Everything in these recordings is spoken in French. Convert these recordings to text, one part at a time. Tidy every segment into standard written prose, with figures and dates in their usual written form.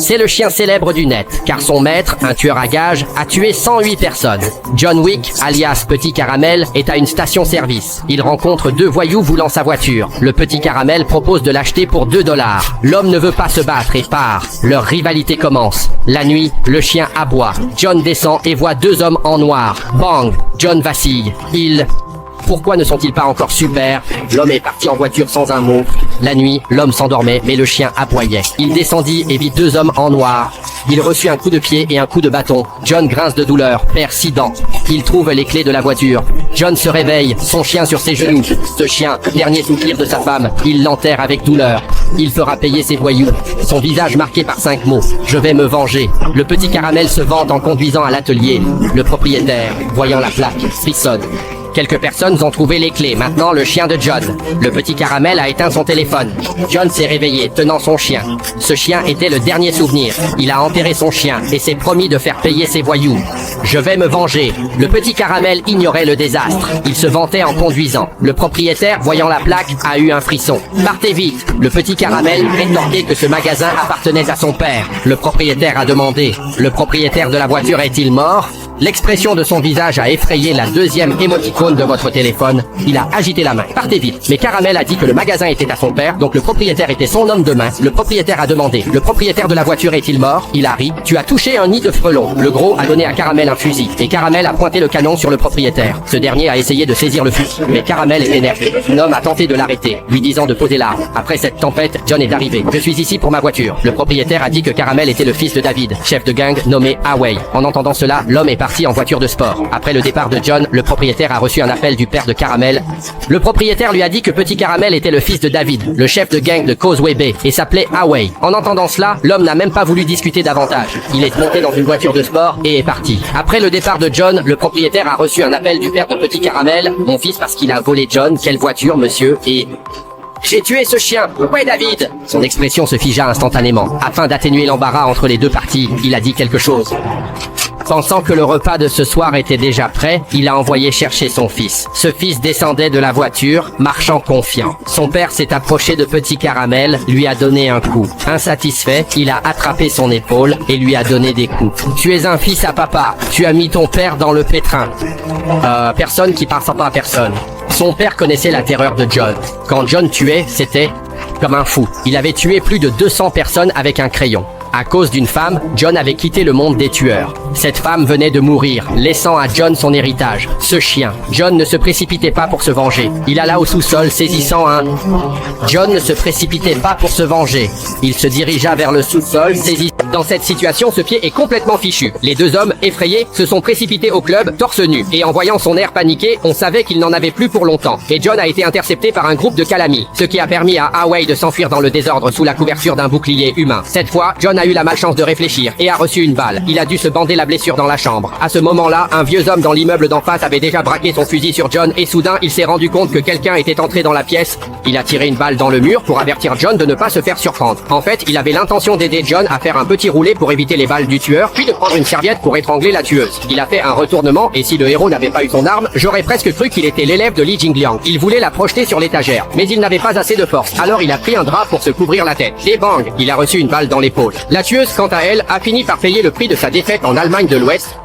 C'est le chien célèbre du net, car son maître, un tueur à gages, a tué 108 personnes. John Wick, alias Petit Caramel, est à une station-service. Il rencontre deux voyous voulant sa voiture. Le Petit Caramel propose de l'acheter pour 2 $. L'homme ne veut pas se battre et part. Leur rivalité commence. La nuit, le chien aboie. John descend et voit 2 hommes en noir. Bang! John vacille. Pourquoi ne sont-ils pas encore super? L'homme est parti en voiture sans un mot. La nuit, l'homme s'endormait, mais le chien aboyait. Il descendit et vit 2 hommes en noir. Il reçut un coup de pied et un coup de bâton. John grince de douleur, perd 6 dents. Il trouve les clés de la voiture. John se réveille, son chien sur ses genoux. Ce chien, dernier soupir de sa femme, il l'enterre avec douleur. Il fera payer ses voyous. Son visage marqué par 5 mots. Je vais me venger. Le Petit Caramel se vante en conduisant à l'atelier. Le propriétaire, voyant la plaque, frissonne. Quelques personnes ont trouvé les clés. Maintenant, le chien de John. Le Petit Caramel a éteint son téléphone. John s'est réveillé, tenant son chien. Ce chien était le dernier souvenir. Il a enterré son chien et s'est promis de faire payer ses voyous. Je vais me venger. Le Petit Caramel ignorait le désastre. Il se vantait en conduisant. Le propriétaire, voyant la plaque, a eu un frisson. Partez vite. Le Petit Caramel rétorquait que ce magasin appartenait à son père. Le propriétaire a demandé. Le propriétaire de la voiture est-il mort? L'expression de son visage a effrayé la deuxième émoticône de votre téléphone. Il a agité la main. Partez vite. Mais Caramel a dit que le magasin était à son père, donc le propriétaire était son homme de main. Le propriétaire a demandé. Le propriétaire de la voiture est-il mort? Il a ri. Tu as touché un nid de frelons. Le gros a donné à Caramel un fusil. Et Caramel a pointé le canon sur le propriétaire. Ce dernier a essayé de saisir le fusil. Mais Caramel est énervé. L'homme a tenté de l'arrêter, lui disant de poser l'arme. Après cette tempête, John est arrivé. Je suis ici pour ma voiture. Le propriétaire a dit que Caramel était le fils de David, chef de gang nommé Away. En entendant cela, l'homme est parti en voiture de sport. Après le départ de John, le propriétaire a reçu un appel du père de Caramel. Le propriétaire lui a dit que Petit Caramel était le fils de David, le chef de gang de Causeway Bay, et s'appelait Away. En entendant cela, l'homme n'a même pas voulu discuter davantage. Il est monté dans une voiture de sport et est parti. Après le départ de John, le propriétaire a reçu un appel du père de Petit Caramel. Mon fils parce qu'il a volé John. Quelle voiture, monsieur? Et... j'ai tué ce chien. Où est David? Son expression se figea instantanément. Afin d'atténuer l'embarras entre les deux parties, il a dit quelque chose. Pensant que le repas de ce soir était déjà prêt, il a envoyé chercher son fils. Ce fils descendait de la voiture, marchant confiant. Son père s'est approché de Petit Caramel, lui a donné un coup. Insatisfait, il a attrapé son épaule et lui a donné des coups. Tu es un fils à papa, tu as mis ton père dans le pétrin. Personne qui parle pas à personne. Son père connaissait la terreur de John. Quand John tuait, c'était comme un fou. Il avait tué plus de 200 personnes avec un crayon. À cause d'une femme, John avait quitté le monde des tueurs. Cette femme venait de mourir, laissant à John son héritage, ce chien. John ne se précipitait pas pour se venger. Il alla au sous-sol, saisissant un... John ne se précipitait pas pour se venger. Il se dirigea vers le sous-sol, saisissant... Dans cette situation, ce pied est complètement fichu. Les deux hommes, effrayés, se sont précipités au club, torse nu. Et en voyant son air paniqué, on savait qu'il n'en avait plus pour longtemps. Et John a été intercepté par un groupe de calamis, ce qui a permis à Away de s'enfuir dans le désordre sous la couverture d'un bouclier humain. Cette fois, John a eu la malchance de réfléchir et a reçu une balle. Il a dû se bander la blessure dans la chambre. À ce moment-là, un vieux homme dans l'immeuble d'en face avait déjà braqué son fusil sur John et soudain, il s'est rendu compte que quelqu'un était entré dans la pièce. Il a tiré une balle dans le mur pour avertir John de ne pas se faire surprendre. En fait, il avait l'intention d'aider John à faire un petit roulé pour éviter les balles du tueur, puis de prendre une serviette pour étrangler la tueuse. Il a fait un retournement et si le héros n'avait pas eu son arme, j'aurais presque cru qu'il était l'élève de Li Jingliang. Il voulait la projeter sur l'étagère, mais il n'avait pas assez de force. Alors il a pris un drap pour se couvrir la tête. Et bang, il a reçu une balle dans l'épaule. La tueuse, quant à elle, a fini par payer le prix de sa défaite en Allemagne de l'Ouest.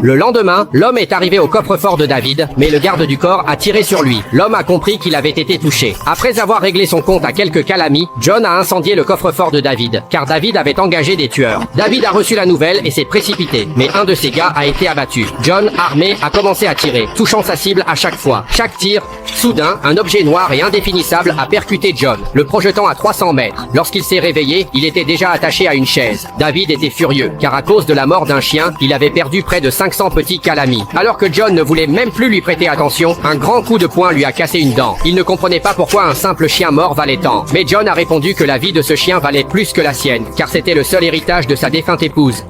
Le lendemain, l'homme est arrivé au coffre-fort de David, mais le garde du corps a tiré sur lui. L'homme a compris qu'il avait été touché. Après avoir réglé son compte à quelques calamis, John a incendié le coffre-fort de David, car David avait engagé des tueurs. David a reçu la nouvelle et s'est précipité, mais un de ses gars a été abattu. John, armé, a commencé à tirer, touchant sa cible à chaque fois. Chaque tir, soudain, un objet noir et indéfinissable a percuté John, le projetant à 300 mètres. Lorsqu'il s'est réveillé, il était déjà attaché à une chaise. David était furieux, car à cause de la mort d'un chien, il avait perdu près de 500 petits calamis. Alors que John ne voulait même plus lui prêter attention, un grand coup de poing lui a cassé une dent. Il ne comprenait pas pourquoi un simple chien mort valait tant. Mais John a répondu que la vie de ce chien valait plus que la sienne, car c'était le seul héritage de sa défunte épouse.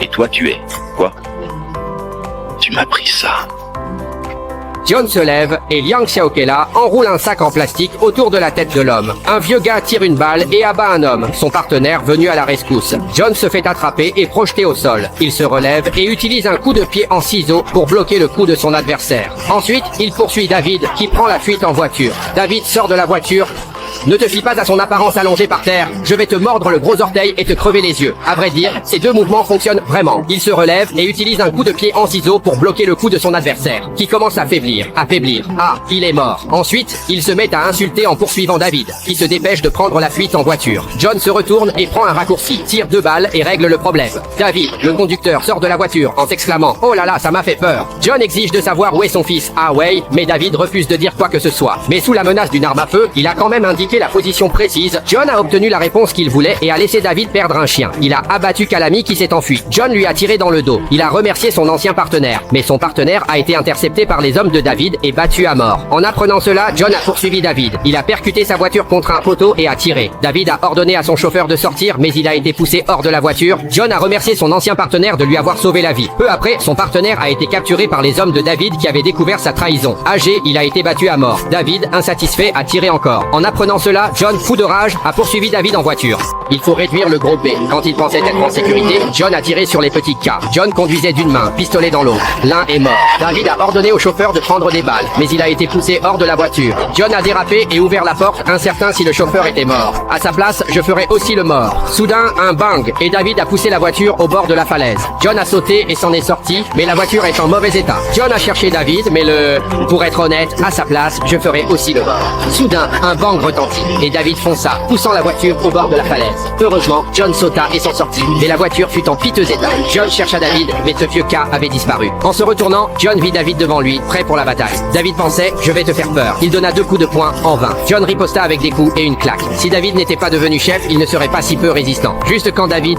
Et toi tu es quoi? Tu m'as pris ça. John se lève et Liang Xiaokela enroule un sac en plastique autour de la tête de l'homme. Un vieux gars tire une balle et abat un homme, son partenaire venu à la rescousse. John se fait attraper et projeter au sol. Il se relève et utilise un coup de pied en ciseaux pour bloquer le coup de son adversaire. Ensuite, il poursuit David qui prend la fuite en voiture. David sort de la voiture Ne te fie pas à son apparence allongée par terre. Je vais te mordre le gros orteil et te crever les yeux. À vrai dire, ces deux mouvements fonctionnent vraiment. Il se relève et utilise un coup de pied en ciseaux pour bloquer le coup de son adversaire, qui commence à faiblir. Ah, il est mort. Ensuite, il se met à insulter en poursuivant David, qui se dépêche de prendre la fuite en voiture. John se retourne et prend un raccourci, tire 2 balles et règle le problème. David, le conducteur, sort de la voiture en s'exclamant « Oh là là, ça m'a fait peur !» John exige de savoir où est son fils, Away, mais David refuse de dire quoi que ce soit. Mais sous la menace d'une arme à feu, il a quand même indiqué la position précise. John a obtenu la réponse qu'il voulait et a laissé David perdre un chien. Il a abattu Calamy qui s'est enfui. John lui a tiré dans le dos. Il a remercié son ancien partenaire, mais son partenaire a été intercepté par les hommes de David et battu à mort. En apprenant cela, John a poursuivi David. Il a percuté sa voiture contre un poteau et a tiré. David a ordonné à son chauffeur de sortir, mais il a été poussé hors de la voiture. John a remercié son ancien partenaire de lui avoir sauvé la vie. Peu après, son partenaire a été capturé par les hommes de David qui avaient découvert sa trahison. Âgé, il a été battu à mort. David, insatisfait, a tiré encore. En apprenant cela, John, fou de rage, a poursuivi David en voiture. Il faut réduire le gros B. Quand il pensait être en sécurité, John a tiré sur les petits K. John conduisait d'une main, pistolet dans l'autre. L'un est mort. David a ordonné au chauffeur de prendre des balles, mais il a été poussé hors de la voiture. John a dérapé et ouvert la porte, incertain si le chauffeur était mort. À sa place, je ferais aussi le mort. Soudain, un bang, et David a poussé la voiture au bord de la falaise. John a sauté et s'en est sorti, mais la voiture est en mauvais état. John a cherché David, mais pour être honnête, à sa place, je ferais aussi le mort. Soudain, un bang retentit, et David fonça, poussant la voiture au bord de la falaise. Heureusement, John sauta et s'en sortit, mais la voiture fut en piteux état. John chercha David, mais ce vieux K avait disparu. En se retournant, John vit David devant lui, prêt pour la bataille. David pensait, je vais te faire peur. Il donna 2 coups de poing, en vain. John riposta avec des coups et une claque. Si David n'était pas devenu chef, il ne serait pas si peu résistant. Juste quand David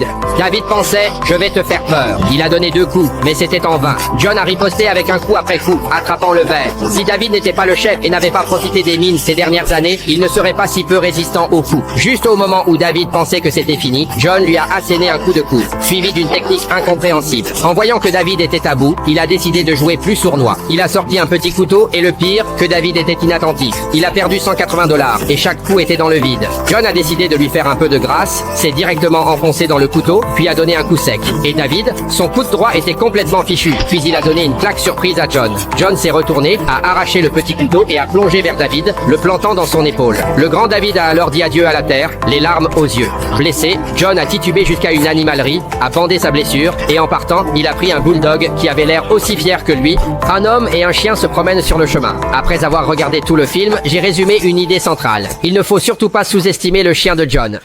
pensait, je vais te faire peur. Il a donné 2 coups, mais c'était en vain. John a riposté avec un coup après coup, attrapant le verre. Si David n'était pas le chef et n'avait pas profité des mines ces dernières années, il ne serait pas si peu résistant aux coups. Juste au moment où David pensait que c'était fini, John lui a asséné un coup de coude, suivi d'une technique incompréhensible. En voyant que David était à bout, il a décidé de jouer plus sournois. Il a sorti un petit couteau et le pire, que David était inattentif. Il a perdu $180 et chaque coup était dans le vide. John a décidé de lui faire un peu de grâce, s'est directement enfoncé dans le couteau, puis a donné un coup sec. Et David, son coup de droit était complètement fichu, puis il a donné une claque surprise à John. John s'est retourné, a arraché le petit couteau et a plongé vers David, le plantant dans son épaule. Le grand David a alors dit adieu à la terre, les larmes aux yeux. Blessé, John a titubé jusqu'à une animalerie, a bandé sa blessure, et en partant, il a pris un bulldog qui avait l'air aussi fier que lui. Un homme et un chien se promènent sur le chemin. Après avoir regardé tout le film, j'ai résumé une idée centrale. Il ne faut surtout pas sous-estimer le chien de John.